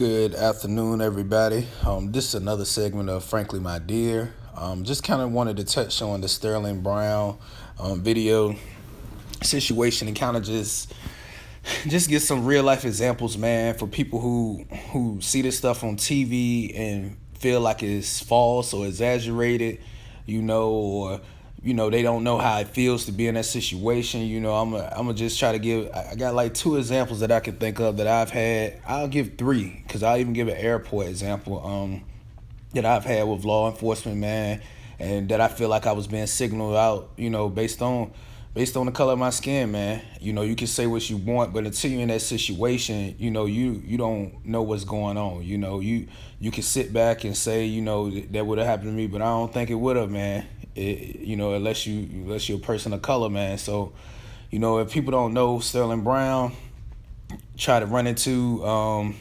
Good afternoon, everybody. This is another segment of Frankly My Dear. Just kind of wanted to touch on the Sterling Brown video situation and kind of just get some real life examples, man, for people who see this stuff on TV and feel like it's false or exaggerated, or they don't know how it feels to be in that situation. I'm gonna just try to give. I got like two examples that I can think of that I've had. I'll give three because I'll even give an airport example that I've had with law enforcement, man, and that I feel like I was being signaled out, based on the color of my skin, man. You can say what you want, but until you're in that situation, you don't know what's going on. You can sit back and say, that would have happened to me, but I don't think it would have, man. Unless you're a person of color, man. So, if people don't know Sterling Brown, try to run into, I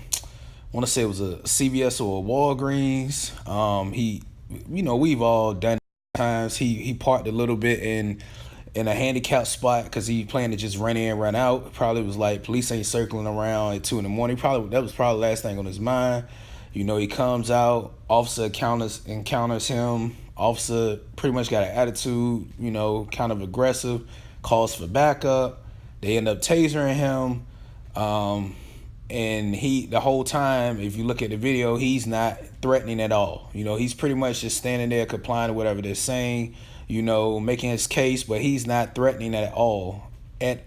want to say it was a CVS or a Walgreens. We've all done it times. He parked a little bit in a handicapped spot because he planned to just run in, run out. Probably was like police ain't circling around at 2 in the morning. That was probably the last thing on his mind. He comes out, officer encounters him. Officer pretty much got an attitude, kind of aggressive, calls for backup. They end up tasering him. And the whole time, if you look at the video, he's not threatening at all. He's pretty much just standing there complying to whatever they're saying, making his case, but he's not threatening at all. And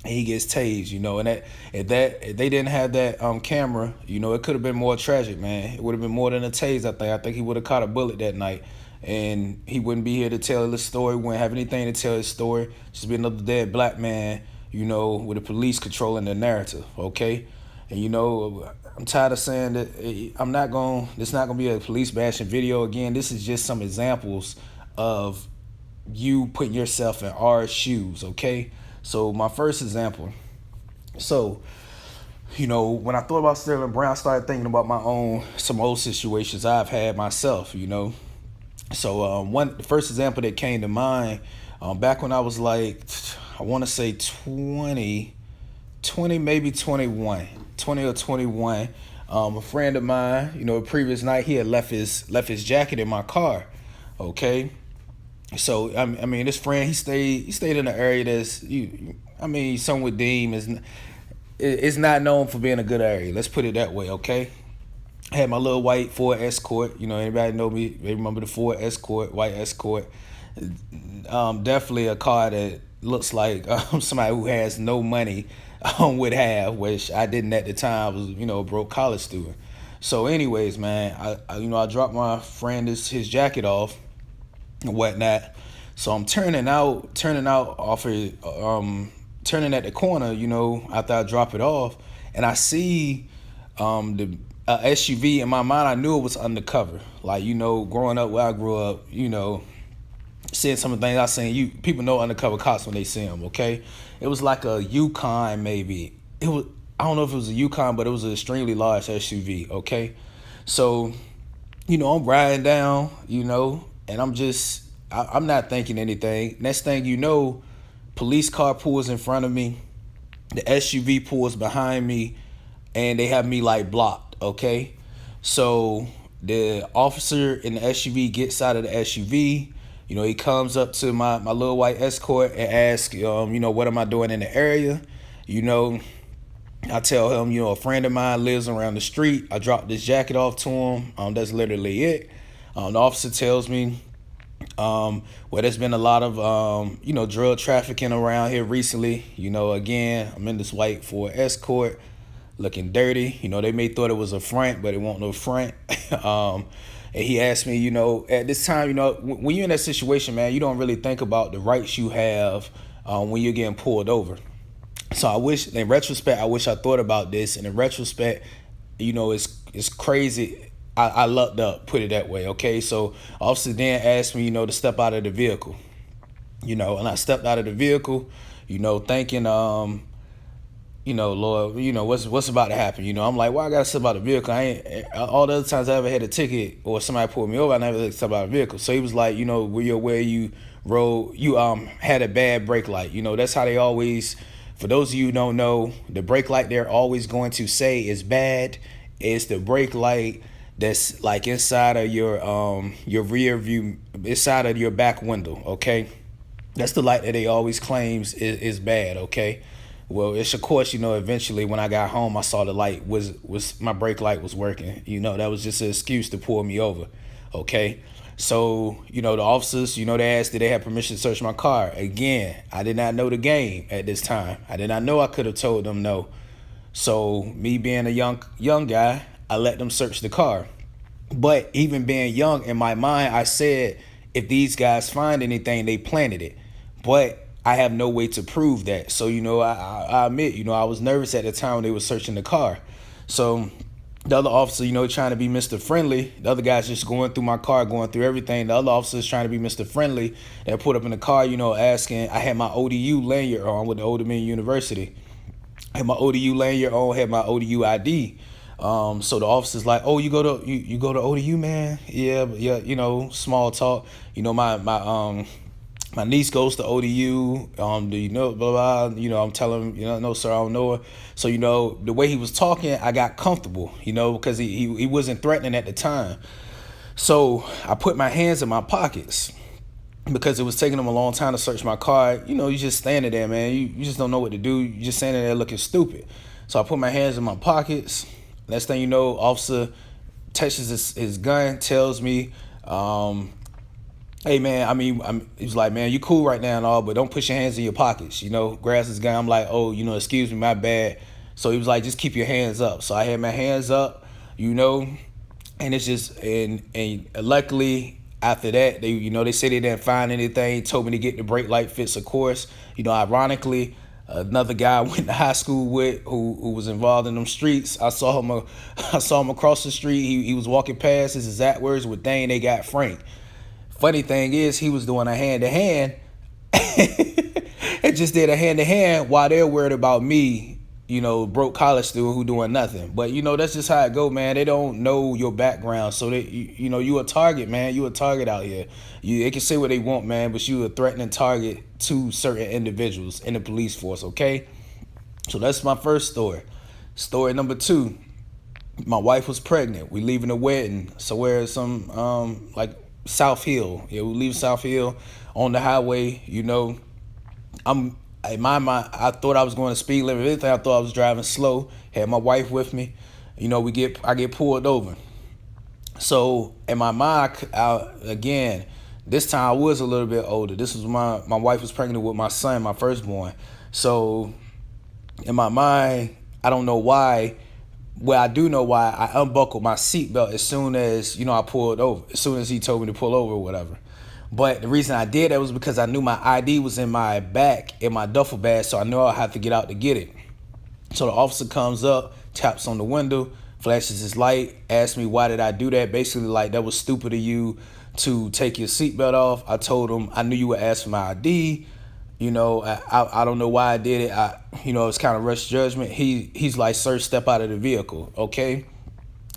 he gets tased, and if they didn't have that camera, it could have been more tragic, man. It would have been more than a tase, I think. I think he would have caught a bullet that night, and he wouldn't be here to tell his story, wouldn't have anything to tell his story, just be another dead black man, with the police controlling the narrative, okay? And, I'm tired of saying that this not gonna be a police bashing video again. This is just some examples of you putting yourself in our shoes, okay? So my first example. So, when I thought about Sterling Brown, I started thinking about some old situations I've had myself, So the first example that came to mind, back when I was like, I want to say 20, maybe 21, 20 or 21. A friend of mine, the previous night, he had left his jacket in my car, okay? So I mean, this friend, he stayed in an area that's some would deem is not known for being a good area. Let's put it that way, okay? I had my little white Ford Escort. Anybody know me? They remember the Ford Escort, white Escort. Definitely a car that looks like somebody who has no money would have, which I didn't at the time. I was a broke college student. So, anyways, man, I dropped my friend his jacket off and whatnot. So I'm turning out off of turning at the corner, after I drop it off, and I see the SUV. In my mind, I knew it was undercover. Like, growing up where I grew up, seeing some of the things I seen, people know undercover cops when they see them, okay? It was like a Yukon, maybe. I don't know if it was a Yukon, but it was an extremely large SUV, okay? So, I'm riding down, and I'm not thinking anything. Next thing you know, police car pulls in front of me, the SUV pulls behind me, and they have me like blocked, okay? So the officer in the SUV gets out of the SUV. He comes up to my little white Escort and asks, what am I doing in the area? I tell him, a friend of mine lives around the street. I dropped this jacket off to him. That's literally it. The officer tells me, there's been a lot of, drug trafficking around here recently. Again, I'm in this white Ford Escort, looking dirty. They may thought it was a front, but it won't no front. And he asked me, at this time, when you're in that situation, man, you don't really think about the rights you have when you're getting pulled over. So in retrospect, I wish I thought about this. And in retrospect, it's crazy. I lucked up, put it that way, okay? So officer then asked me, to step out of the vehicle, and I stepped out of the vehicle, thinking, Lord, what's about to happen? I'm like, well, I gotta step out of the vehicle. All the other times I ever had a ticket or somebody pulled me over, I never stepped out of the vehicle. So he was like, where you rode, you had a bad brake light. That's how they always For those of you who don't know, the brake light they're always going to say is bad. It's the brake light that's like inside of your rear view, inside of your back window, okay? That's the light that they always claims is bad, okay? Well, it's of course, eventually when I got home, I saw the light was my brake light was working. That was just an excuse to pull me over, okay? So, the officers, they asked, did they have permission to search my car? Again, I did not know the game at this time. I did not know I could have told them no. So, me being a young guy, I let them search the car. But even being young, in my mind, I said, if these guys find anything, they planted it. But I have no way to prove that. So, I admit, I was nervous at the time when they were searching the car. So the other officer, trying to be Mr. Friendly. The other guy's just going through my car, going through everything. The other officer's trying to be Mr. Friendly. They put up in the car, asking. I had my ODU lanyard on with the Old Dominion University. I had my ODU lanyard on, had my ODU ID. So the officer's like, oh, you go to ODU, man? Yeah, small talk. My niece goes to ODU. Do you know, blah, blah, I'm telling him, no, sir, I don't know her. So, the way he was talking, I got comfortable, because he wasn't threatening at the time. So I put my hands in my pockets because it was taking them a long time to search my car. You just standing there, man. You just don't know what to do. You just standing there looking stupid. So I put my hands in my pockets. Next thing you know, officer touches his gun, tells me, hey, man, he was like, man, you cool right now and all, but don't put your hands in your pockets, grabs his gun. I'm like, oh, excuse me, my bad. So he was like, just keep your hands up. So I had my hands up, and it's just, and luckily after that, they said they didn't find anything, told me to get the brake light fixed, of course. Ironically, another guy I went to high school with who was involved in them streets, I saw him across the street. He was walking past, his exact words were, dang, they got Frank. Funny thing is, he was doing a hand-to-hand and just did a hand-to-hand while they're worried about me, broke college student who doing nothing. But, that's just how it go, man. They don't know your background. So, you a target, man. You a target out here. They can say what they want, man, but you a threatening target to certain individuals in the police force, okay? So that's my first story. Story number 2, my wife was pregnant. We leaving a wedding somewhere, like South Hill. Yeah, we leave South Hill on the highway. I'm in my mind, I thought I was going to speed limit. Everything, I thought I was driving slow. Had my wife with me. I get pulled over. So in my mind, again, this time I was a little bit older. This was my wife was pregnant with my son, my firstborn. So in my mind, I don't know why. Well, I do know why. I unbuckled my seatbelt as soon as, I pulled over, as soon as he told me to pull over or whatever. But the reason I did that was because I knew my ID was in my back, in my duffel bag, so I knew I'd have to get out to get it. So the officer comes up, taps on the window, flashes his light, asks me why did I do that. Basically, like, that was stupid of you to take your seatbelt off. I told him I knew you would ask for my ID. I don't know why I did it. It's kind of rush judgment. He's like, sir, step out of the vehicle, okay?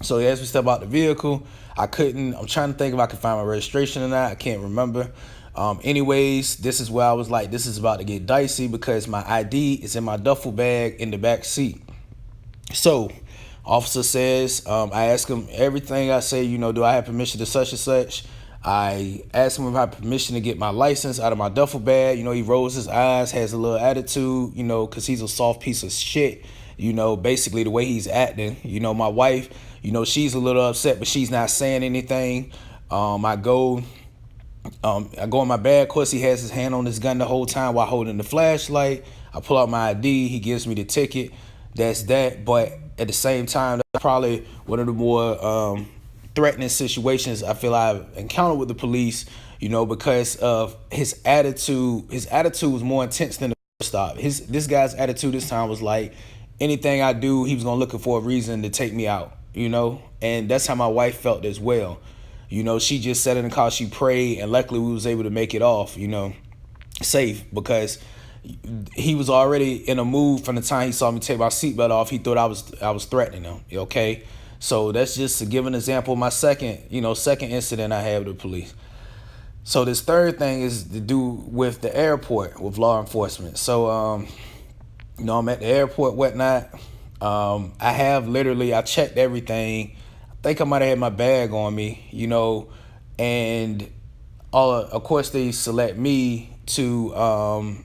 So he asked me to step out the vehicle. I couldn't. I'm trying to think if I could find my registration or not. I can't remember. Anyways, this is where I was like, this is about to get dicey because my ID is in my duffel bag in the back seat. So officer says, I ask him everything. I say, do I have permission to such and such? I asked him if I had permission to get my license out of my duffel bag. He rolls his eyes, has a little attitude, because he's a soft piece of shit, basically the way he's acting. My wife, she's a little upset, but she's not saying anything. I go in my bag. Of course, he has his hand on his gun the whole time while holding the flashlight. I pull out my ID. He gives me the ticket. That's that. But at the same time, that's probably one of the more threatening situations I feel I've encountered with the police, because of his attitude. His attitude was more intense than the first stop. This guy's attitude this time was like, anything I do, he was gonna look for a reason to take me out, and that's how my wife felt as well. She just sat in the car, she prayed, and luckily we was able to make it off, safe, because he was already in a mood from the time he saw me take my seatbelt off. He thought I was threatening him, okay? So that's just to give an example of my second incident I had with the police. So this third thing is to do with the airport, with law enforcement. So I'm at the airport, whatnot. I have literally, I checked everything. I think I might have had my bag on me, and of course they select me to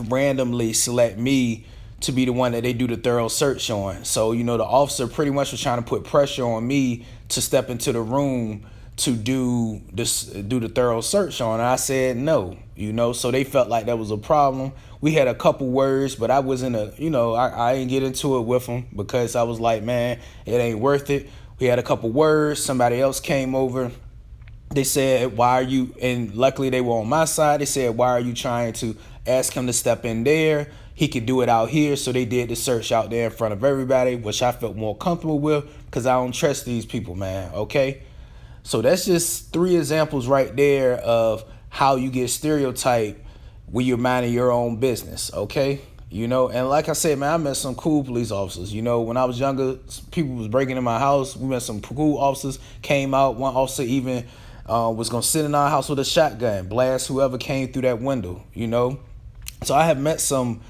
randomly select me to be the one that they do the thorough search on. So, the officer pretty much was trying to put pressure on me to step into the room to do the thorough search on. And I said no, so they felt like that was a problem. We had a couple words, but I wasn't I didn't get into it with them because I was like, man, it ain't worth it. We had a couple words. Somebody else came over. They said, why are you, and luckily they were on my side. They said, why are you trying to ask him to step in there? He could do it out here. So they did the search out there in front of everybody, which I felt more comfortable with because I don't trust these people, man. Okay. So that's just 3 examples right there of how you get stereotyped when you're minding your own business. Okay. And like I said, man, I met some cool police officers. When I was younger, people was breaking in my house. We met some cool officers, came out. One officer even was going to sit in our house with a shotgun, blast whoever came through that window, So I have met some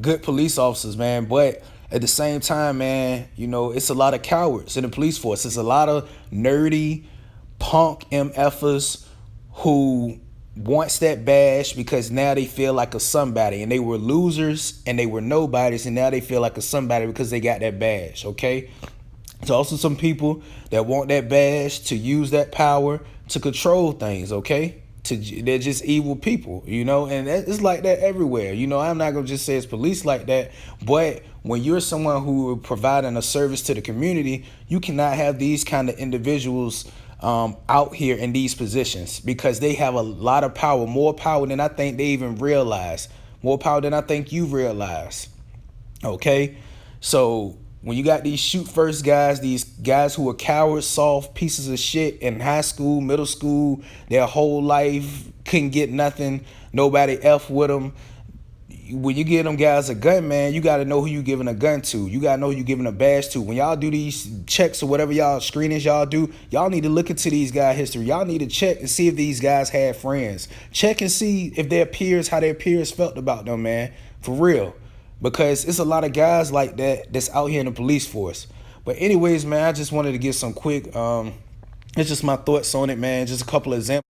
good police officers, man, but at the same time, man, it's a lot of cowards in the police force. It's a lot of nerdy punk MFers who wants that badge because now they feel like a somebody, and they were losers and they were nobodies, and now they feel like a somebody because they got that badge. Okay. There's also some people that want that badge to use that power to control things. Okay. They're just evil people, and it's like that everywhere. I'm not gonna just say it's police like that, but when you're someone who is providing a service to the community, you cannot have these kind of individuals out here in these positions because they have a lot of power, more power than I think they even realize, more power than I think you realize. Okay, so when you got these shoot first guys, these guys who are cowards, soft pieces of shit in high school, middle school, their whole life couldn't get nothing, nobody F with them. When you give them guys a gun, man, you got to know who you giving a gun to. You got to know who you giving a badge to. When y'all do these checks or whatever y'all screenings y'all do, y'all need to look into these guys' history. Y'all need to check and see if these guys had friends. Check and see if their peers, how their peers felt about them, man. For real. Because it's a lot of guys like that that's out here in the police force. But anyways, man, I just wanted to give some quick, it's just my thoughts on it, man. Just a couple of examples.